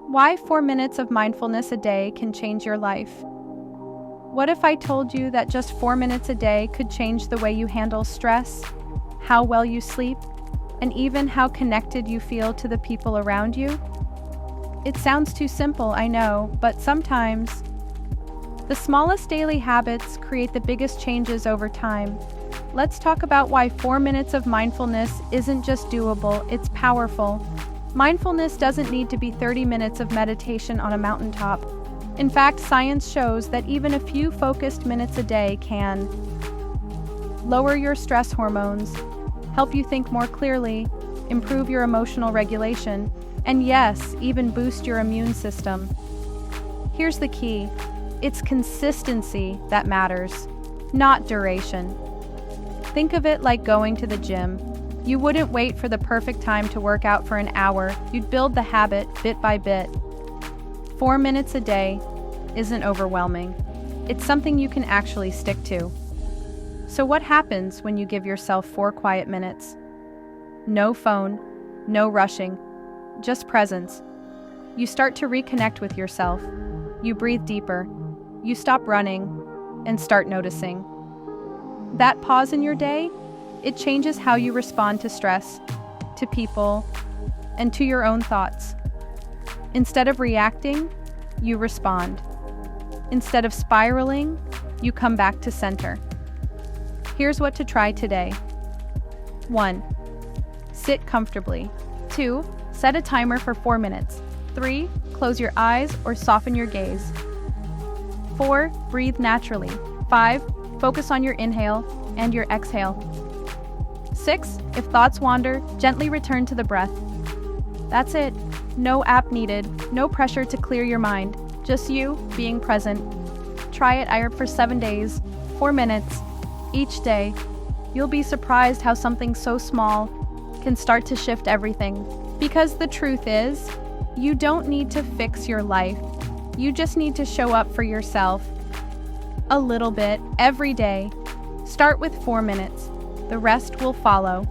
Why 4 minutes of mindfulness a day can change your life? What if I told you that just 4 minutes a day could change the way you handle stress, how well you sleep, and even how connected you feel to the people around you? It sounds too simple, I know, but sometimes the smallest daily habits create the biggest changes over time. Let's talk about why 4 minutes of mindfulness isn't just doable, it's powerful. Mindfulness doesn't need to be 30 minutes of meditation on a mountaintop. In fact, science shows that even a few focused minutes a day can lower your stress hormones, help you think more clearly, improve your emotional regulation, and yes, even boost your immune system. Here's the key. It's consistency that matters, not duration. Think of it like going to the gym. You wouldn't wait for the perfect time to work out for an hour. You'd build the habit bit by bit. 4 minutes a day isn't overwhelming. It's something you can actually stick to. So what happens when you give yourself 4 quiet minutes? No phone, no rushing, just presence. You start to reconnect with yourself. You breathe deeper. You stop running and start noticing. That pause in your day, it changes how you respond to stress, to people, and to your own thoughts. Instead of reacting, you respond. Instead of spiraling, you come back to center. Here's what to try today. 1. Sit comfortably. 2. Set a timer for 4 minutes. 3. Close your eyes or soften your gaze. 4. Breathe naturally. 5. Focus on your inhale and your exhale. 6. If thoughts wander, gently return to the breath. That's it. No app needed, no pressure to clear your mind, just you being present. Try it for 7 days, 4 minutes, each day. You'll be surprised how something so small can start to shift everything. Because the truth is, you don't need to fix your life. You just need to show up for yourself. A little bit, every day. Start with 4 minutes. The rest will follow.